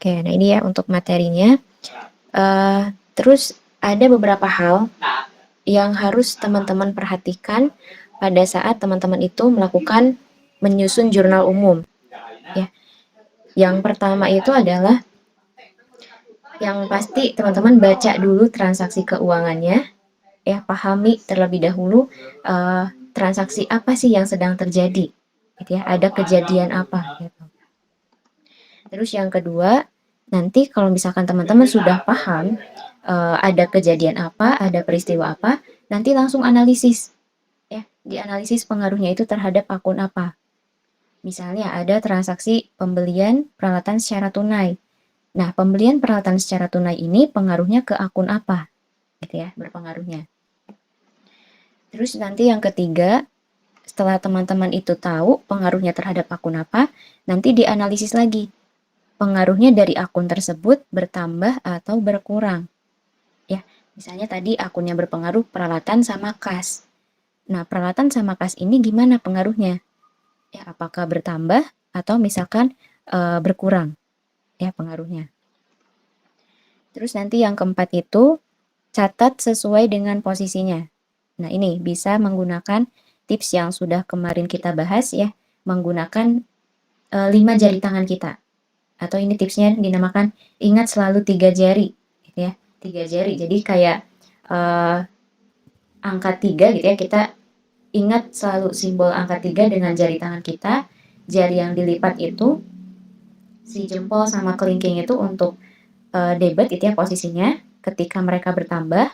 Oke, nah ini ya untuk materinya. Terus ada beberapa hal yang harus teman-teman perhatikan pada saat teman-teman itu melakukan menyusun jurnal umum. Ya, yang pertama itu adalah yang pasti teman-teman baca dulu transaksi keuangannya, ya pahami terlebih dahulu transaksi apa sih yang sedang terjadi, gitu ya. Ada kejadian apa gitu. Terus yang kedua, nanti kalau misalkan teman-teman sudah paham ada kejadian apa, ada peristiwa apa, nanti langsung analisis, ya. Dianalisis pengaruhnya itu terhadap akun apa. Misalnya ada transaksi pembelian peralatan secara tunai. Nah, pembelian peralatan secara tunai ini pengaruhnya ke akun apa, gitu ya, berpengaruhnya. Terus nanti yang ketiga, setelah teman-teman itu tahu pengaruhnya terhadap akun apa, nanti dianalisis lagi. Pengaruhnya dari akun tersebut bertambah atau berkurang. Ya, misalnya tadi akunnya berpengaruh peralatan sama kas. Nah, peralatan sama kas ini gimana pengaruhnya? Ya, apakah bertambah atau misalkan berkurang ya pengaruhnya. Terus nanti yang keempat itu catat sesuai dengan posisinya. Nah, ini bisa menggunakan tips yang sudah kemarin kita bahas ya, menggunakan 5 jari tangan kita. Atau ini tipsnya dinamakan ingat selalu 3 jari, gitu ya. 3 jari. Jadi kayak angka 3 gitu ya, kita ingat selalu simbol angka 3 dengan jari tangan kita. Jari yang dilipat itu si jempol sama kelingking itu untuk debit itu ya posisinya ketika mereka bertambah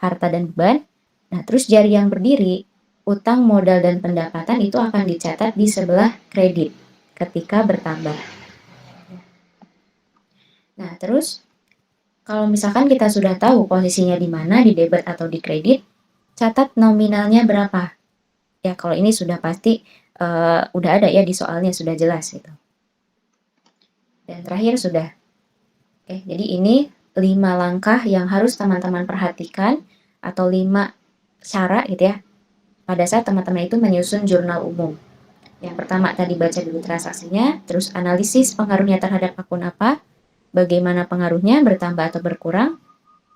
harta dan beban. Nah, terus jari yang berdiri utang, modal, dan pendapatan itu akan dicatat di sebelah kredit ketika bertambah. Nah, terus kalau misalkan kita sudah tahu posisinya di mana, di debit atau di kredit, catat nominalnya berapa. Ya, kalau ini sudah pasti udah ada ya di soalnya, sudah jelas gitu. Dan terakhir sudah. Oke, jadi ini 5 langkah yang harus teman-teman perhatikan atau 5 cara gitu ya pada saat teman-teman itu menyusun jurnal umum. Yang pertama tadi baca dulu transaksinya, terus analisis pengaruhnya terhadap akun apa, bagaimana pengaruhnya bertambah atau berkurang,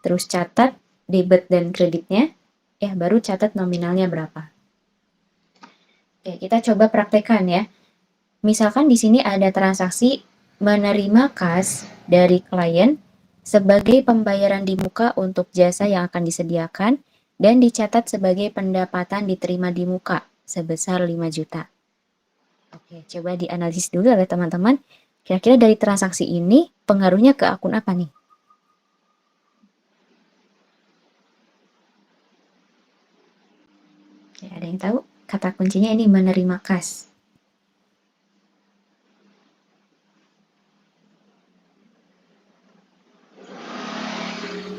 terus catat debit dan kreditnya, ya baru catat nominalnya berapa. Oke, kita coba praktekkan ya. Misalkan di sini ada transaksi menerima kas dari klien sebagai pembayaran di muka untuk jasa yang akan disediakan dan dicatat sebagai pendapatan diterima di muka sebesar 5 juta. Oke, coba dianalisis dulu oleh teman-teman. Kira-kira dari transaksi ini pengaruhnya ke akun apa nih? Ya, ada yang tahu? Kata kuncinya ini menerima kas.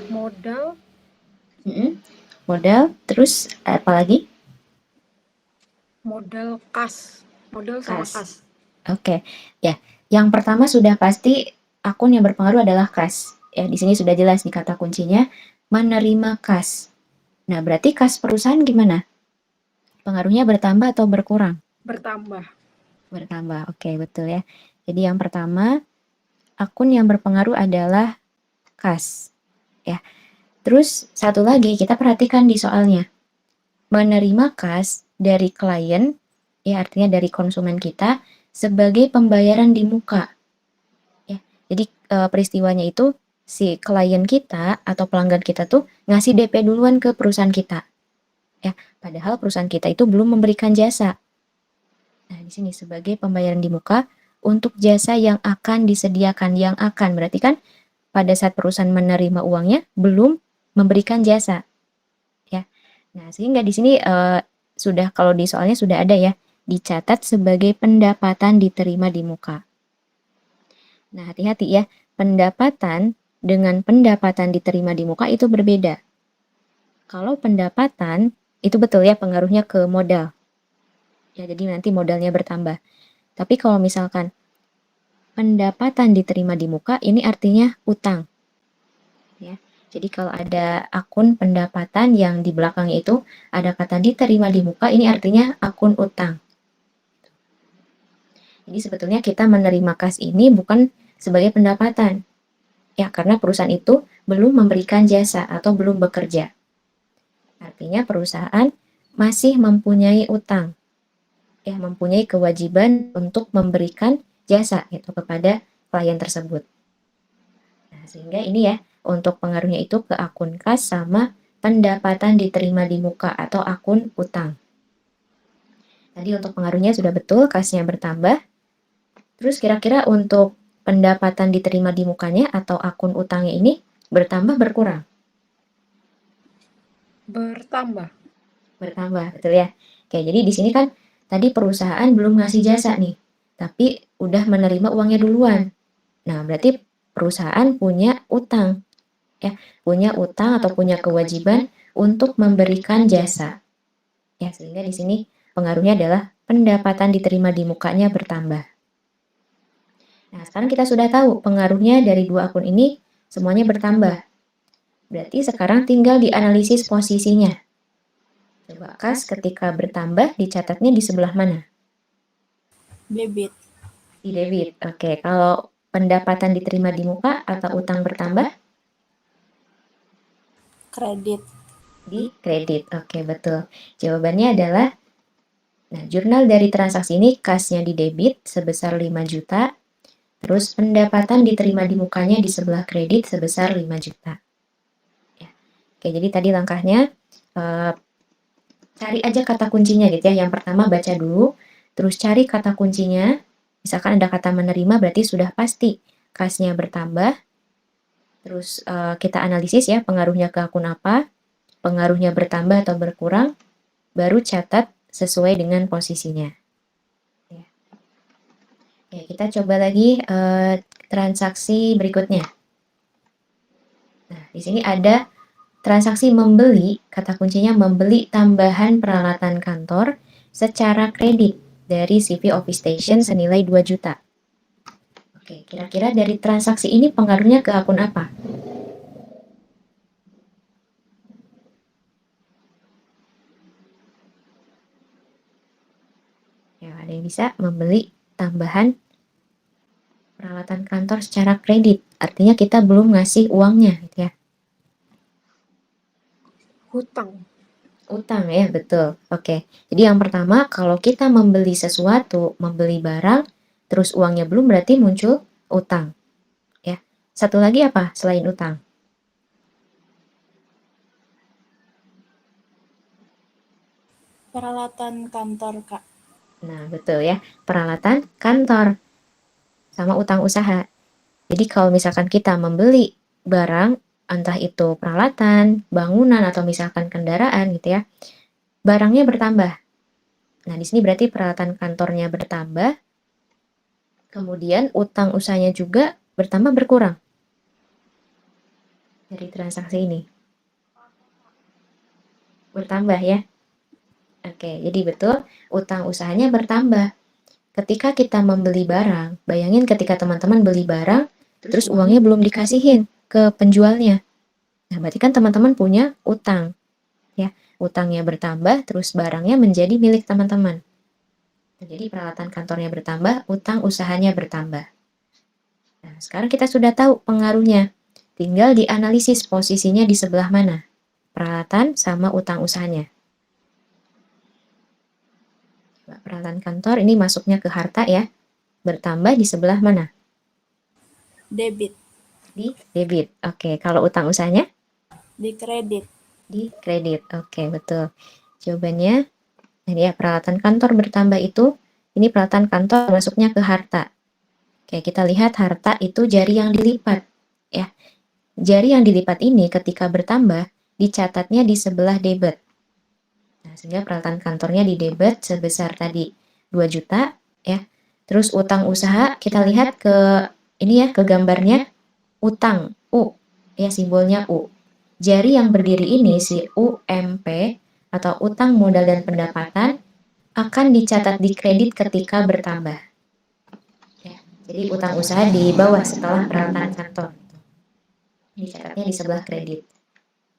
Modal. Modal, terus apa lagi? Modal kas. Modal sama kas. Oke, ya. Yang pertama sudah pasti akun yang berpengaruh adalah kas. Ya, di sini sudah jelas nih kata kuncinya menerima kas. Nah, berarti kas perusahaan gimana? Pengaruhnya bertambah atau berkurang? Bertambah. Bertambah. Oke, betul ya. Jadi yang pertama, akun yang berpengaruh adalah kas. Ya. Terus satu lagi kita perhatikan di soalnya. Menerima kas dari klien, ya artinya dari konsumen kita sebagai pembayaran di muka. Ya. Jadi peristiwanya itu si klien kita atau pelanggan kita tuh ngasih DP duluan ke perusahaan kita. Ya, padahal perusahaan kita itu belum memberikan jasa. Nah, di sini sebagai pembayaran di muka untuk jasa yang akan disediakan, yang akan berarti kan pada saat perusahaan menerima uangnya belum memberikan jasa. Ya. Nah, sehingga di sini sudah kalau di soalnya sudah ada ya, dicatat sebagai pendapatan diterima di muka. Nah, hati-hati ya, pendapatan dengan pendapatan diterima di muka itu berbeda. Kalau pendapatan itu betul ya pengaruhnya ke modal. Ya, jadi nanti modalnya bertambah. Tapi kalau misalkan pendapatan diterima di muka, ini artinya utang. Ya. Jadi kalau ada akun pendapatan yang di belakangnya itu ada kata diterima di muka, ini artinya akun utang. Jadi sebetulnya kita menerima kas ini bukan sebagai pendapatan. Ya, karena perusahaan itu belum memberikan jasa atau belum bekerja. Artinya perusahaan masih mempunyai utang, ya, mempunyai kewajiban untuk memberikan jasa itu kepada klien tersebut. Nah, sehingga ini ya, untuk pengaruhnya itu ke akun kas sama pendapatan diterima di muka atau akun utang. Tadi untuk pengaruhnya sudah betul, kasnya bertambah. Terus kira-kira untuk pendapatan diterima di mukanya atau akun utangnya ini bertambah berkurang? Bertambah. Bertambah, betul ya? Oke, jadi di sini kan tadi perusahaan belum ngasih jasa nih, tapi udah menerima uangnya duluan. Nah, berarti perusahaan punya utang, ya, punya utang atau punya kewajiban untuk memberikan jasa. Ya, sehingga di sini pengaruhnya adalah pendapatan diterima di mukanya bertambah. Nah, sekarang kita sudah tahu pengaruhnya dari dua akun ini semuanya bertambah. Berarti sekarang tinggal dianalisis posisinya. Coba kas ketika bertambah dicatatnya di sebelah mana? Debit. Di debit. Oke, kalau pendapatan diterima di muka atau utang bertambah? Kredit. Di kredit. Oke, betul. Jawabannya adalah, nah, jurnal dari transaksi ini kasnya di debit sebesar 5 juta, terus pendapatan diterima di mukanya di sebelah kredit sebesar 5 juta. Ya. Oke, jadi tadi langkahnya, cari aja kata kuncinya gitu ya. Yang pertama baca dulu, terus cari kata kuncinya. Misalkan ada kata menerima berarti sudah pasti kasnya bertambah. Terus kita analisis ya pengaruhnya ke akun apa, pengaruhnya bertambah atau berkurang, baru catat sesuai dengan posisinya. Ya. Oke, kita coba lagi transaksi berikutnya. Nah, di sini ada transaksi membeli, kata kuncinya membeli tambahan peralatan kantor secara kredit dari CV Office Station senilai 2 juta. Oke, kira-kira dari transaksi ini pengaruhnya ke akun apa? Ya, ada yang bisa membeli tambahan peralatan kantor secara kredit. Artinya kita belum ngasih uangnya gitu ya. Hutang. Utang ya, betul. Oke. Jadi yang pertama, kalau kita membeli sesuatu, membeli barang, terus uangnya belum berarti muncul utang. Ya. Satu lagi apa selain utang? Peralatan kantor, Kak. Nah, betul ya. Peralatan kantor sama utang usaha. Jadi kalau misalkan kita membeli barang, entah itu peralatan, bangunan, atau misalkan kendaraan gitu ya, barangnya bertambah. Nah, di sini berarti peralatan kantornya bertambah, kemudian utang usahanya juga bertambah berkurang dari transaksi ini. Bertambah ya. Oke, jadi betul utang usahanya bertambah. Ketika kita membeli barang, bayangin ketika teman-teman beli barang, terus uangnya belum dikasihin ke penjualnya. Nah, berarti kan teman-teman punya utang. Ya, utangnya bertambah, terus barangnya menjadi milik teman-teman. Jadi peralatan kantornya bertambah, utang usahanya bertambah. Nah, sekarang kita sudah tahu pengaruhnya. Tinggal dianalisis posisinya di sebelah mana. Peralatan sama utang usahanya. Coba peralatan kantor ini masuknya ke harta ya. Bertambah di sebelah mana? Debit. Di debit. Oke, kalau utang usahanya? Di kredit. Di kredit. Oke, betul. Jawabannya, ini ya, peralatan kantor bertambah itu, ini peralatan kantor masuknya ke harta. Oke, kita lihat harta itu jari yang dilipat. Ya, jari yang dilipat ini ketika bertambah, dicatatnya di sebelah debit. Nah, sehingga peralatan kantornya di debit sebesar tadi 2 juta. Ya. Terus utang usaha, kita lihat ke ini ya, ke gambarnya, utang, U. Ya, simbolnya U. Jari yang berdiri ini, si UMP, atau utang modal dan pendapatan, akan dicatat di kredit ketika bertambah. Ya, jadi utang usaha di bawah setelah peralatan kantor. Dicatatnya di sebelah kredit.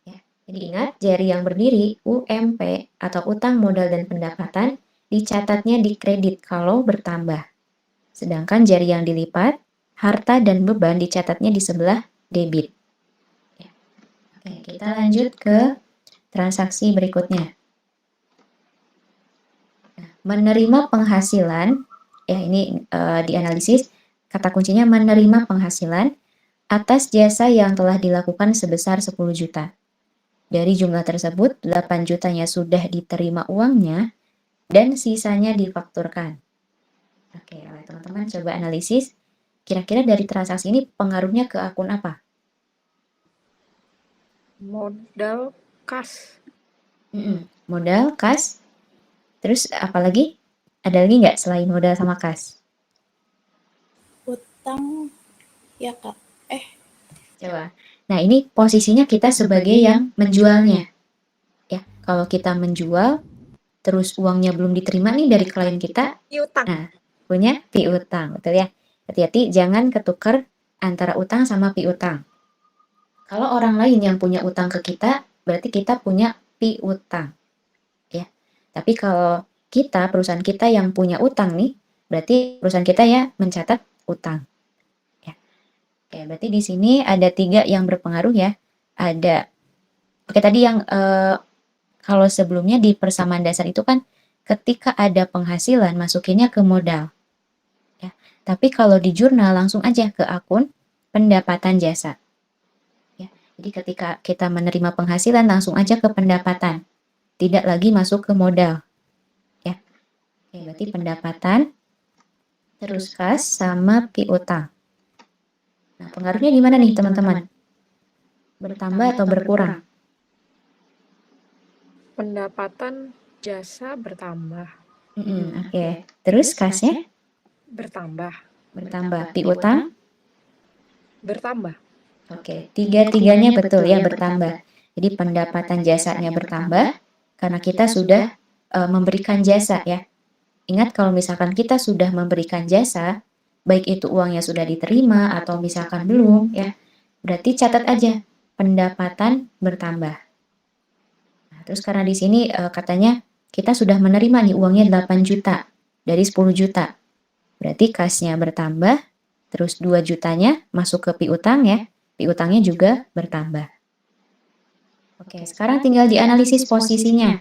Ya, jadi ingat, jari yang berdiri, UMP, atau utang modal dan pendapatan, dicatatnya di kredit kalau bertambah. Sedangkan jari yang dilipat, harta dan beban dicatatnya di sebelah debit. Ya. Oke, kita lanjut ke transaksi berikutnya. Nah, menerima penghasilan, ya ini dianalisis, kata kuncinya menerima penghasilan atas jasa yang telah dilakukan sebesar 10 juta. Dari jumlah tersebut, 8 jutanya sudah diterima uangnya dan sisanya difakturkan. Oke, teman-teman coba analisis, kira-kira dari transaksi ini pengaruhnya ke akun apa? Modal kas. Modal, kas, terus apa lagi? Ada lagi nggak selain modal sama kas? Utang ya Kak. Coba. Nah, ini posisinya kita sebagai yang menjualnya. Ya, kalau kita menjual, terus uangnya belum diterima nih dari klien kita, Piutang. nah, punya piutang, betul ya? Hati-hati, jangan ketukar antara utang sama piutang. Kalau orang lain yang punya utang ke kita, berarti kita punya piutang. Ya. Tapi kalau kita, perusahaan kita yang punya utang nih, berarti perusahaan kita ya mencatat utang. Ya. Oke, berarti di sini ada 3 yang berpengaruh ya. Oke, tadi yang kalau sebelumnya di persamaan dasar itu kan ketika ada penghasilan masukinnya ke modal. Ya. Tapi kalau di jurnal langsung aja ke akun pendapatan jasa. Ya. Jadi ketika kita menerima penghasilan langsung aja ke pendapatan. Tidak lagi masuk ke modal. Ya. Oke, berarti pendapatan terus kas sama piutang. Nah, pengaruhnya gimana nih teman-teman? Bertambah atau berkurang? Pendapatan jasa bertambah. Oke. Terus kasnya Bertambah. bertambah. Piutang? Bertambah. Oke, tiga-tiganya betul ya bertambah. Jadi pendapatan jasanya bertambah karena kita sudah memberikan jasa ya. Ingat kalau misalkan kita sudah memberikan jasa, baik itu uangnya sudah diterima atau misalkan belum ya, berarti catat aja pendapatan bertambah. Nah, terus karena di sini katanya kita sudah menerima nih uangnya 8 juta dari 10 juta. Berarti kasnya bertambah, terus 2 jutanya masuk ke piutang ya, piutangnya juga bertambah. Oke, sekarang tinggal dianalisis posisinya.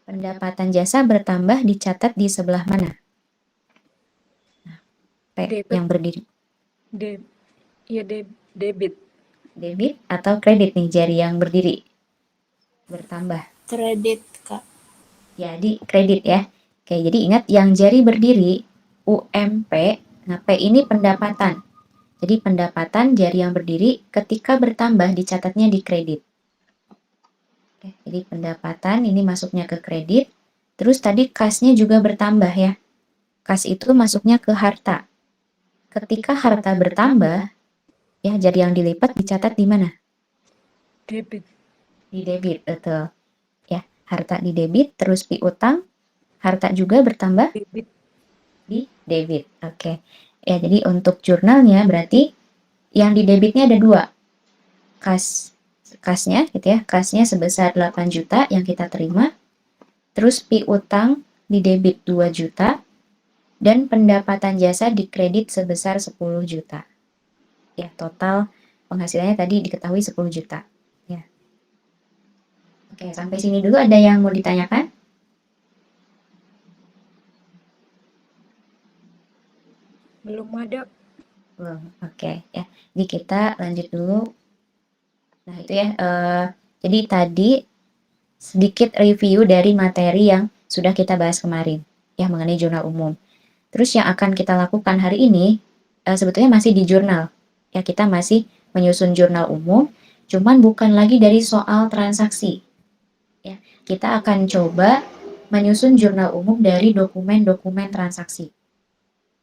Pendapatan jasa bertambah dicatat di sebelah mana? Nah, P Debit. yang berdiri. Debit. Debit atau kredit nih jari yang berdiri? Bertambah. Kredit Kak. Jadi kredit ya. Oke, jadi ingat yang jari berdiri UMP, nah P ini pendapatan. Jadi pendapatan jari yang berdiri ketika bertambah dicatatnya di kredit. Oke, jadi pendapatan ini masuknya ke kredit, terus tadi kasnya juga bertambah ya. Kas itu masuknya ke harta. Ketika harta bertambah, ya jari yang dilipat dicatat di mana? Debit. Di debit, betul. Ya, harta di debit, terus piutang, harta juga bertambah Debit. di debit. Oke. Ya, jadi untuk jurnalnya berarti yang di debitnya ada 2. Kasnya gitu ya, kasnya sebesar 8 juta yang kita terima. Terus piutang di debit 2 juta dan pendapatan jasa di kredit sebesar 10 juta. Ya, total penghasilannya tadi diketahui 10 juta. Ya. Oke, sampai sini dulu ada yang mau ditanyakan? Belum ada. Belum. Oke, ya. Jadi kita lanjut dulu. Nah, itu ya. Jadi tadi sedikit review dari materi yang sudah kita bahas kemarin, ya mengenai jurnal umum. Terus yang akan kita lakukan hari ini sebetulnya masih di jurnal. Ya, kita masih menyusun jurnal umum, cuman bukan lagi dari soal transaksi. Ya, kita akan coba menyusun jurnal umum dari dokumen-dokumen transaksi.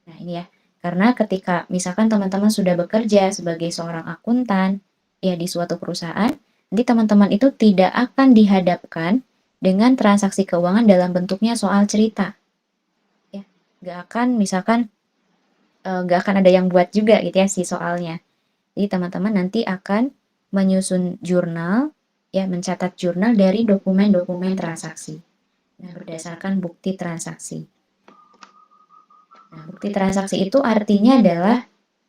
Nah, ini ya. Karena ketika misalkan teman-teman sudah bekerja sebagai seorang akuntan ya di suatu perusahaan, nanti teman-teman itu tidak akan dihadapkan dengan transaksi keuangan dalam bentuknya soal cerita. Ya, nggak akan misalkan nggak akan ada yang buat juga gitu ya si soalnya. Jadi teman-teman nanti akan menyusun jurnal, ya mencatat jurnal dari dokumen-dokumen transaksi. Nah, berdasarkan bukti transaksi. Nah, bukti transaksi itu artinya adalah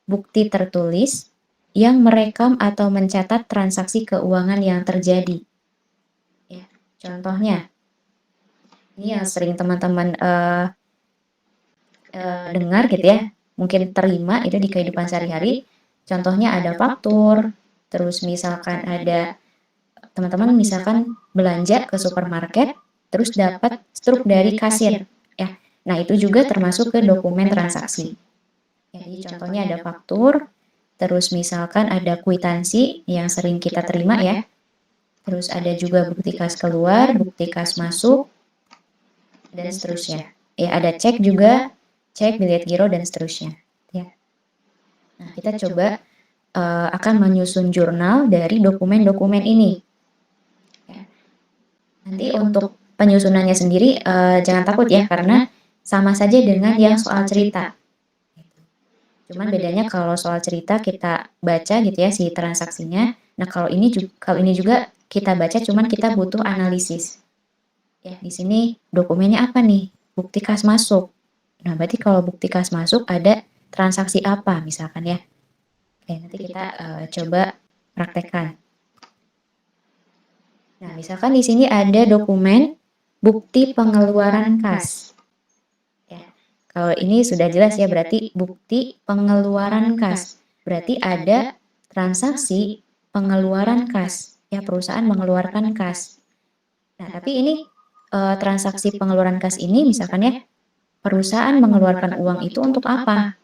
bukti tertulis yang merekam atau mencatat transaksi keuangan yang terjadi. Ya, contohnya, ini yang sering teman-teman dengar gitu ya, mungkin terima itu di kehidupan sehari-hari. Contohnya ada faktur, terus misalkan ada teman-teman misalkan belanja ke supermarket, terus dapat struk dari kasir, ya. Nah, itu juga termasuk ke dokumen transaksi. Jadi contohnya ada faktur, terus misalkan ada kwitansi yang sering kita terima ya. Terus ada juga bukti kas keluar, bukti kas masuk, dan seterusnya. Ya, ada cek juga, cek bilet giro dan seterusnya. Ya. Nah, kita coba akan menyusun jurnal dari dokumen-dokumen ini. Ya. Nanti untuk penyusunannya sendiri jangan takut ya, karena sama saja dengan yang soal cerita. Cuman bedanya kalau soal cerita kita baca gitu ya si transaksinya. Nah, kalau ini juga kita baca, cuman kita butuh analisis. Ya, di sini dokumennya apa nih? Bukti kas masuk. Nah, berarti kalau bukti kas masuk ada transaksi apa misalkan ya. Oke, nanti kita coba praktekkan. Nah, misalkan di sini ada dokumen bukti pengeluaran kas. Ya, kalau ini sudah jelas ya, berarti bukti pengeluaran kas. Berarti ada transaksi pengeluaran kas. Ya, perusahaan mengeluarkan kas. Nah, tapi ini transaksi pengeluaran kas ini misalkan ya, perusahaan mengeluarkan uang itu untuk apa?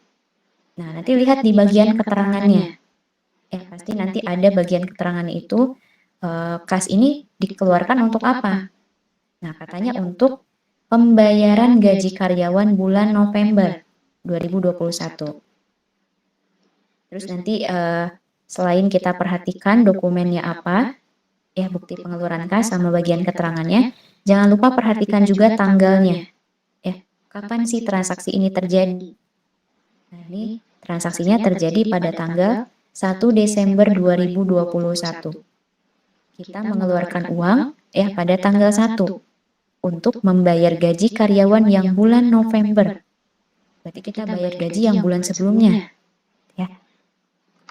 Nah, nanti lihat di bagian keterangannya. Ya, pasti nanti ada bagian keterangannya itu, kas ini dikeluarkan untuk apa? Nah, katanya untuk pembayaran gaji karyawan bulan November 2021. Terus nanti selain kita perhatikan dokumennya apa, ya bukti pengeluaran kas sama bagian keterangannya, jangan lupa perhatikan juga tanggalnya. Ya, kapan sih transaksi ini terjadi? Nah, ini transaksinya terjadi pada tanggal 1 Desember 2021. Kita mengeluarkan uang ya pada tanggal 1 untuk membayar gaji karyawan yang bulan November. Berarti kita bayar gaji yang bulan sebelumnya. Ya.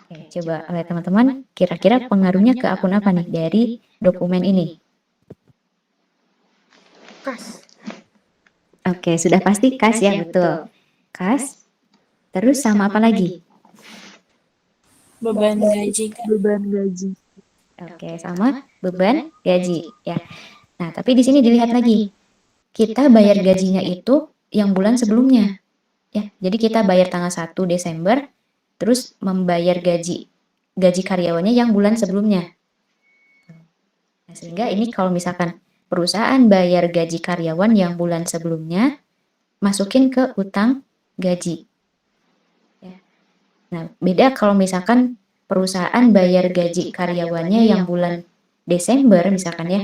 Oke, coba lihat teman-teman, kira-kira pengaruhnya ke akun apa nih dari dokumen ini? Kas. Oke, sudah pasti kas ya, betul. Kas, terus sama apa lagi? Beban gaji, Kak. Beban gaji. Oke, sama beban gaji ya. Nah, tapi di sini dilihat lagi. Kita bayar gajinya itu yang bulan sebelumnya. Ya, jadi kita bayar tanggal 1 Desember, terus membayar gaji karyawannya yang bulan sebelumnya. Nah, sehingga ini kalau misalkan perusahaan bayar gaji karyawan yang bulan sebelumnya, masukin ke utang gaji. Ya. Nah, beda kalau misalkan perusahaan bayar gaji karyawannya yang bulan Desember misalkan ya,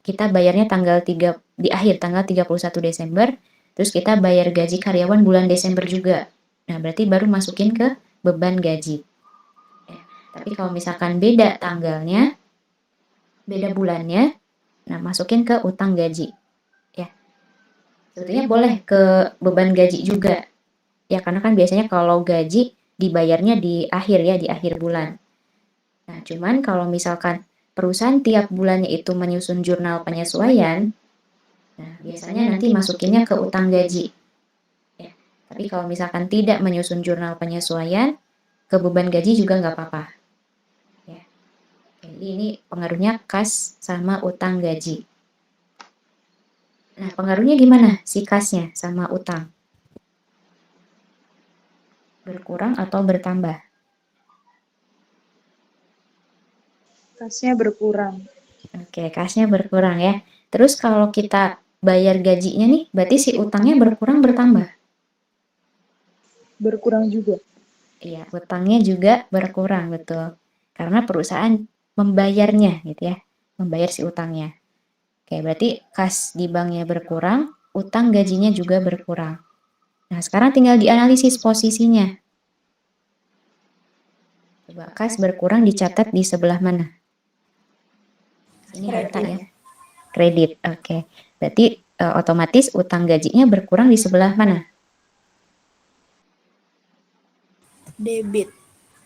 kita bayarnya di akhir tanggal 31 Desember, terus kita bayar gaji karyawan bulan Desember juga. Nah, berarti baru masukin ke beban gaji. Ya. Tapi kalau misalkan beda tanggalnya, beda bulannya, nah masukin ke utang gaji. Ya. Sebetulnya boleh ke beban gaji juga. Ya, karena kan biasanya kalau gaji dibayarnya di akhir ya, di akhir bulan. Nah, cuman kalau misalkan perusahaan tiap bulannya itu menyusun jurnal penyesuaian, nah biasanya nanti masukinnya ke utang gaji. Ya. Tapi kalau misalkan tidak menyusun jurnal penyesuaian, ke beban gaji juga nggak apa-apa. Ya. Jadi ini pengaruhnya kas sama utang gaji. Nah, pengaruhnya gimana si kasnya sama utang? Berkurang atau bertambah? Kasnya berkurang. Oke, kasnya berkurang ya. Terus kalau kita bayar gajinya nih, berarti si utangnya berkurang bertambah? Berkurang juga. Iya, utangnya juga berkurang, betul. Karena perusahaan membayarnya gitu ya, membayar si utangnya. Oke, berarti kas di banknya berkurang, utang gajinya juga berkurang. Nah, sekarang tinggal dianalisis posisinya. Coba kas berkurang dicatat di sebelah mana? Ini harta ya. Kredit, oke. Berarti otomatis utang gajinya berkurang di sebelah mana? Debit.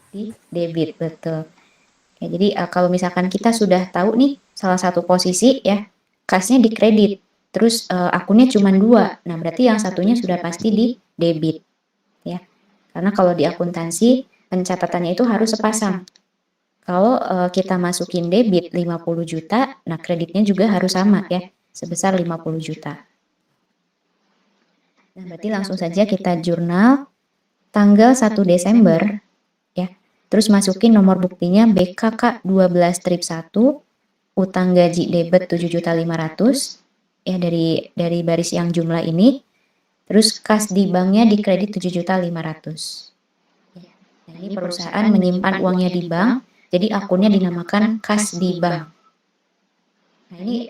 Di debit, betul. Ya, jadi kalau misalkan kita sudah tahu nih salah satu posisi ya, kasnya di kredit, terus akunnya cuma dua, nah berarti yang satunya sudah pasti di debit ya. Karena kalau di akuntansi pencatatannya itu harus sepasang. Kalau kita masukin debit 50 juta, nah kreditnya juga harus sama ya, sebesar 50 juta. Nah, berarti langsung saja kita jurnal tanggal 1 Desember ya. Terus masukin nomor buktinya BKK 12 strip 1, utang gaji debit 7.500.000 ya, dari baris yang jumlah ini. Terus kas di banknya di kredit 7.500.000. Nah, ini perusahaan menyimpan uangnya di bank, jadi akunnya dinamakan kas di bank. Nah, ini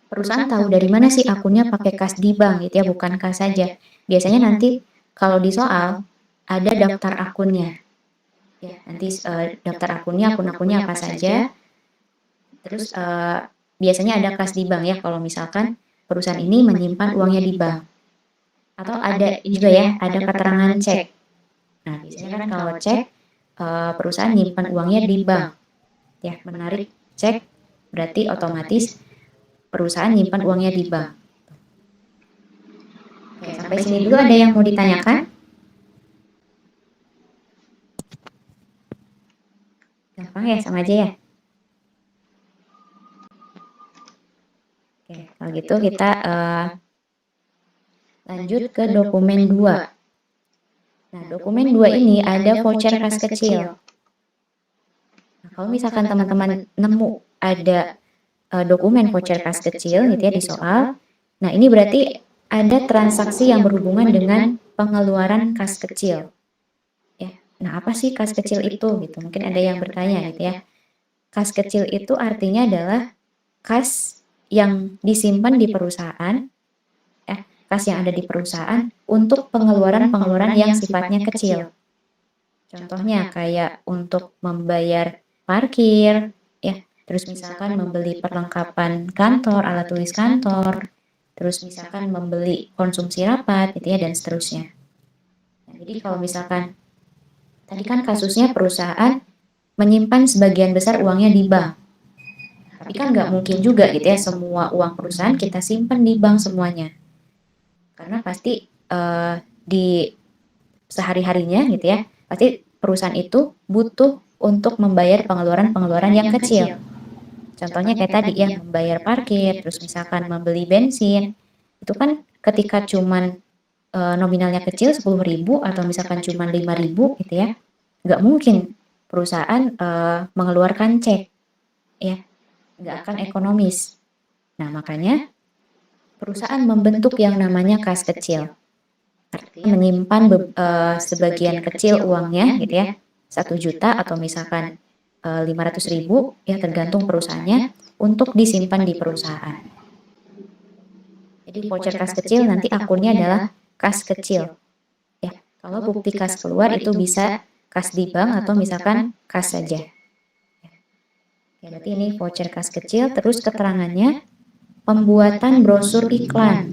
perusahaan tahu dari mana sih akunnya pakai kas di bank gitu ya, bukan kas saja. Biasanya nanti kalau di soal ada daftar akunnya. Ya, nanti daftar akunnya, akun-akunnya apa saja. Terus biasanya ada kas di bank ya kalau misalkan perusahaan ini menyimpan uangnya di bank. Atau ada juga ya, ada keterangan cek. Nah, biasanya kan kalau cek perusahaan nyimpan uangnya di bank. Ya, menarik cek berarti otomatis perusahaan nyimpan uangnya di bank. Oke, sampai sini dulu ada yang mau ditanyakan? Gampang ya, sama aja ya. Oke, kalau gitu kita lanjut ke dokumen 2. Nah, dokumen 2 ini ada voucher kas kecil. Nah, kalau misalkan teman-teman nemu ada dokumen voucher kas kecil gitu ya di soal, nah ini berarti ada transaksi yang berhubungan dengan pengeluaran kas kecil. Ya, nah apa sih kas kecil itu gitu? Mungkin ada yang bertanya gitu ya. Kas kecil itu artinya adalah kas yang disimpan di perusahaan, ya, kas yang ada di perusahaan untuk pengeluaran-pengeluaran yang sifatnya kecil. Contohnya kayak untuk membayar parkir, ya, terus misalkan membeli perlengkapan kantor, alat tulis kantor, terus misalkan membeli konsumsi rapat, gitu ya, dan seterusnya. Nah, jadi kalau misalkan tadi kan kasusnya perusahaan menyimpan sebagian besar uangnya di bank, tapi kan nggak mungkin juga gitu ya semua uang perusahaan kita simpan di bank semuanya, karena pasti di sehari-harinya gitu ya, pasti perusahaan itu butuh untuk membayar pengeluaran-pengeluaran yang kecil. Contohnya kayak tadi ya, membayar parkir, terus misalkan membeli bensin, itu kan ketika cuman nominalnya kecil 10.000 atau misalkan cuman 5.000 gitu ya, nggak mungkin perusahaan mengeluarkan cek, ya, nggak akan ekonomis. Nah, makanya perusahaan membentuk yang namanya kas kecil. Artinya menyimpan sebagian kecil uangnya gitu ya, 1 juta atau misalkan 500.000 ya, tergantung perusahaannya, untuk disimpan di perusahaan. Jadi voucher kas kecil nanti akunnya adalah kas kecil ya. Kalau bukti kas keluar itu bisa kas di bank atau misalkan kas saja ya. Berarti ini voucher kas kecil. Terus keterangannya pembuatan brosur iklan.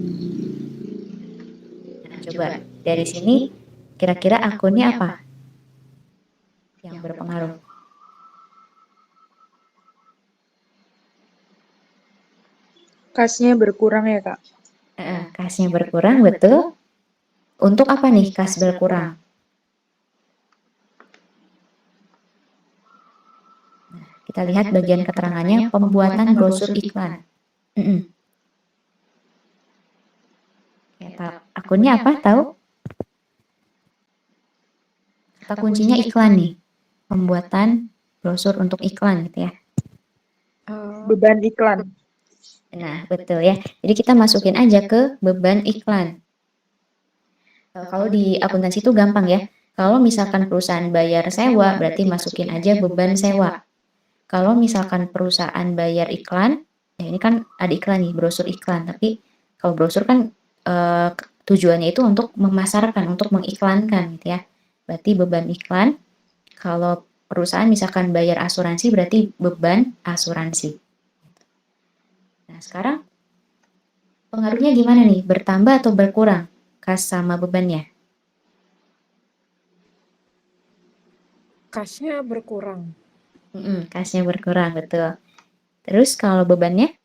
Nah, coba dari sini kira-kira akunnya apa yang berpengaruh? Kasnya berkurang ya, Kak? Kasnya berkurang, betul. Untuk apa nih kas berkurang? Nah, kita lihat bagian keterangannya, pembuatan brosur iklan. Ya, akunnya apa? Tahu? Kata kuncinya iklan nih. Pembuatan brosur untuk iklan gitu ya. Beban iklan. Nah, betul ya. Jadi kita masukin aja ke beban iklan. Kalau di akuntansi itu gampang ya. Kalau misalkan perusahaan bayar sewa, berarti masukin aja beban sewa. Kalau misalkan perusahaan bayar iklan, ya ini kan ada iklan nih, brosur iklan. Tapi kalau brosur kan tujuannya itu untuk memasarkan, untuk mengiklankan gitu ya. Berarti beban iklan. Kalau perusahaan misalkan bayar asuransi, berarti beban asuransi. Nah, sekarang pengaruhnya gimana nih? Bertambah atau berkurang kas sama bebannya? Kasnya berkurang. Kasnya berkurang, betul. Terus kalau bebannya?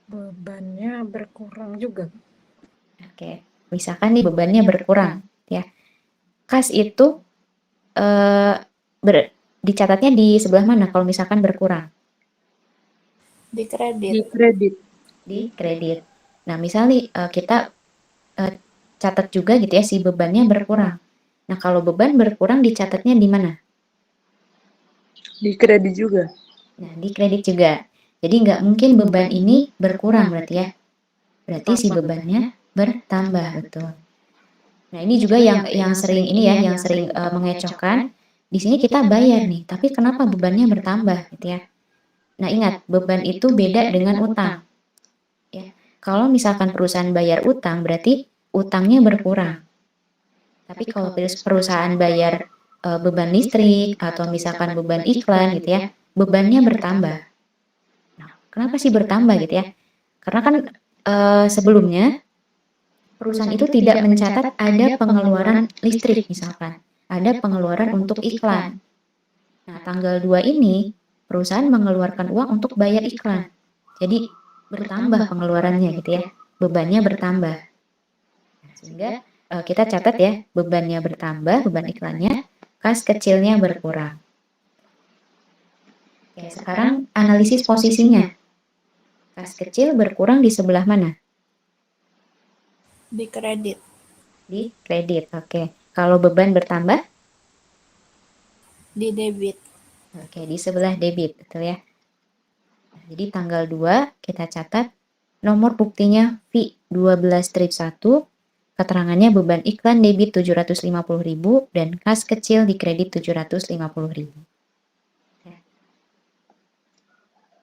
Bebannya berkurang juga. Oke, misalkan nih bebannya berkurang, ya. Kas itu eh, dicatatnya di sebelah mana kalau misalkan berkurang? Di Di kredit. kredit. Di kredit. Nah, misal nih kita catat juga gitu ya si bebannya berkurang. Nah, kalau beban berkurang dicatatnya di mana? Di kredit juga. Nah, di kredit juga. Jadi nggak mungkin beban ini berkurang berarti ya. Berarti si bebannya bertambah, betul. Nah, ini juga yang sering ini ya, yang sering mengecohkan. Di sini kita bayar nih, tapi kenapa bebannya bertambah gitu ya. Nah, ingat, beban itu beda dengan utang. Ya. Kalau misalkan perusahaan bayar utang, berarti utangnya berkurang. Tapi kalau perusahaan bayar beban listrik atau misalkan beban iklan gitu ya, bebannya bertambah. Nah, kenapa sih bertambah gitu ya? Karena kan sebelumnya perusahaan itu tidak mencatat ada pengeluaran listrik misalkan, ada pengeluaran untuk iklan. Nah, tanggal 2 ini perusahaan mengeluarkan uang untuk bayar iklan. Jadi bertambah pengeluarannya gitu ya, bebannya bertambah. Sehingga kita catat ya, bebannya bertambah, beban iklannya, kas kecilnya berkurang. Oke, sekarang analisis posisinya. Kas kecil berkurang di sebelah mana? Di kredit. Di kredit, oke. Kalau beban bertambah? Di debit. Oke, di sebelah debit, betul ya. Jadi tanggal 2 kita catat nomor buktinya V12-1, keterangannya beban iklan debit 750.000 dan kas kecil di kredit 750.000.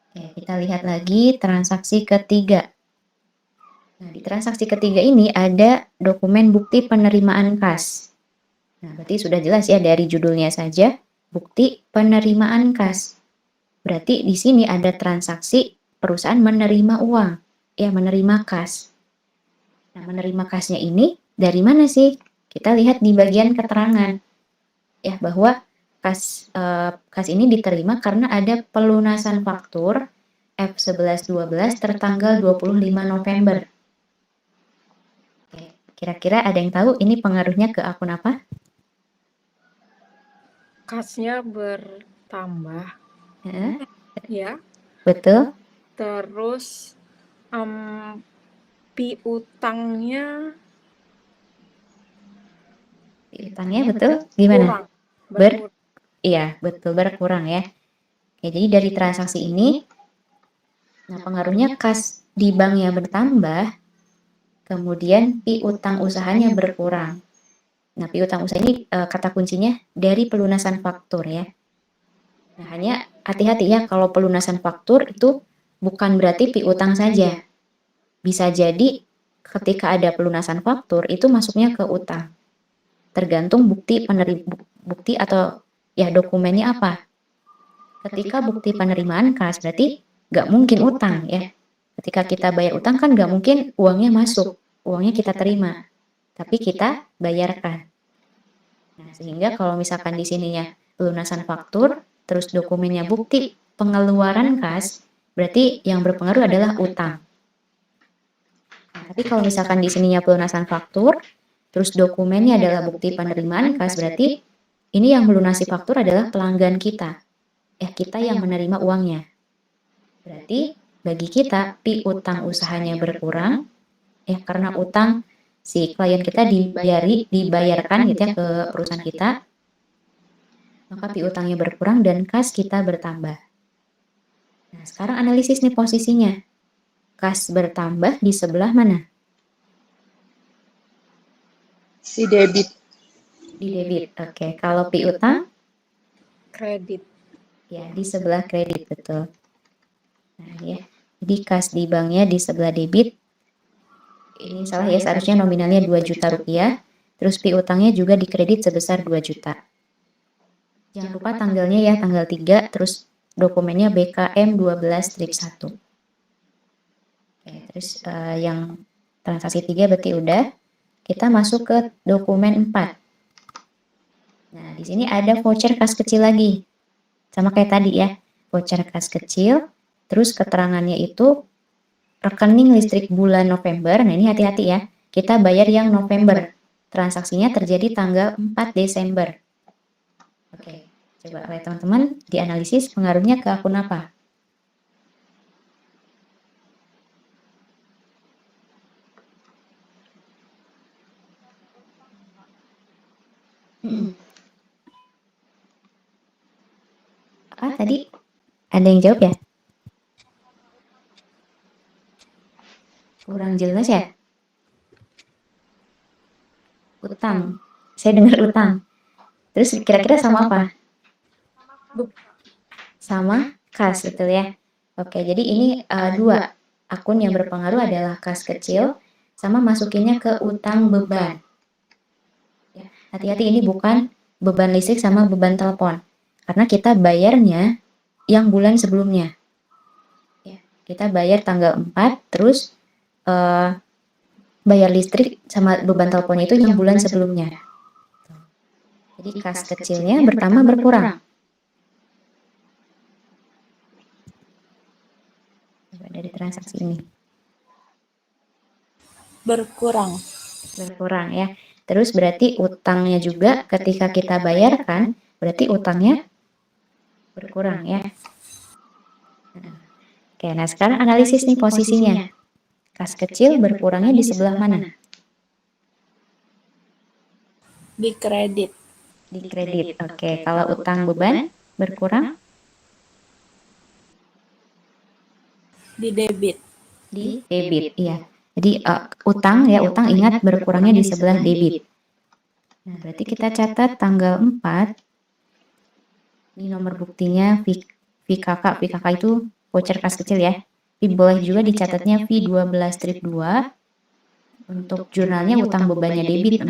Oke, kita lihat lagi transaksi ketiga. Nah, di transaksi ketiga ini ada dokumen bukti penerimaan kas. Nah, berarti sudah jelas ya dari judulnya saja, bukti penerimaan kas. Berarti di sini ada transaksi perusahaan menerima uang, ya menerima kas. Nah, menerima kasnya ini dari mana sih? Kita lihat di bagian keterangan, ya bahwa kas ini diterima karena ada pelunasan faktur F1112 tertanggal 25 November. Oke, kira-kira ada yang tahu ini pengaruhnya ke akun apa? Kasnya bertambah. Ya. Betul. Terus piutangnya Betul. Gimana? kurang. Iya, betul berkurang ya. Oke, jadi dari transaksi ini, nah pengaruhnya kas di banknya bertambah, kemudian piutang usahanya berkurang. Nah, piutang usaha ini kata kuncinya dari pelunasan faktur ya. Nah, hanya hati-hati ya kalau pelunasan faktur itu bukan berarti piutang saja. Bisa jadi ketika ada pelunasan faktur itu masuknya ke utang. Tergantung bukti atau ya dokumennya apa. Ketika bukti penerimaan kas berarti nggak mungkin utang ya. Ketika kita bayar utang kan nggak mungkin uangnya masuk, uangnya kita terima, tapi kita bayarkan. Nah, sehingga kalau misalkan di sininya pelunasan faktur, terus dokumennya bukti pengeluaran kas, berarti yang berpengaruh adalah utang. Nah, tapi kalau misalkan di sininya pelunasan faktur, terus dokumennya adalah bukti penerimaan kas, berarti ini yang melunasi faktur adalah pelanggan kita. Kita yang menerima uangnya. Berarti bagi kita piutang usahanya berkurang, karena utang si klien kita dibayarkan gitu ya ke perusahaan kita, maka piutangnya berkurang dan kas kita bertambah. Nah, sekarang analisis nih posisinya. Kas bertambah di sebelah mana? Si debit. Di debit. Oke, kalau piutang? Kredit. Ya, di sebelah kredit, betul. Nah, ya. Jadi kas di banknya di sebelah debit. Ini salah ya, seharusnya nominalnya 2 juta rupiah. Terus piutangnya juga di kredit sebesar 2 juta. Jangan lupa tanggalnya ya, tanggal 3, terus dokumennya BKM 12-1. Oke, terus yang transaksi 3 berarti udah. Kita masuk ke dokumen 4. Nah, di sini ada voucher kas kecil lagi. Sama kayak tadi ya, voucher kas kecil, terus keterangannya itu rekening listrik bulan November. Nah, ini hati-hati ya. Kita bayar yang November. Transaksinya terjadi tanggal 4 Desember. Oke, coba oleh teman-teman dianalisis pengaruhnya ke akun apa? Apa tadi? Ada yang jawab ya? Kurang jelas ya? Utang. Saya dengar utang. Terus kira-kira sama apa? Sama kas, betul ya? Oke, jadi ini dua akun yang berpengaruh adalah kas kecil sama masukinnya ke utang beban. Ya, hati-hati, ini bukan beban listrik sama beban telepon. Karena kita bayarnya yang bulan sebelumnya. Ya, kita bayar tanggal 4, terus bayar listrik sama beban teleponnya itu yang bulan sebelumnya. Jadi kas kecilnya bertambah berkurang. Coba dari transaksi ini. Berkurang. Berkurang ya. Terus berarti utangnya juga ketika kita bayarkan, berarti utangnya berkurang ya. Oke, nah sekarang analisis nih posisinya. Kas kecil berkurangnya di sebelah mana? Di kredit. Di kredit. Oke, kalau utang beban berkurang Di debit. di debit. Iya. Jadi utang ya, utang ingat berkurangnya di sebelah debit. Nah, berarti kita catat tanggal 4. Ini nomor buktinya VKK. VKK itu voucher kas kecil ya. Tapi boleh juga dicatatnya V12 strip 2. Untuk jurnalnya utang bebannya debit.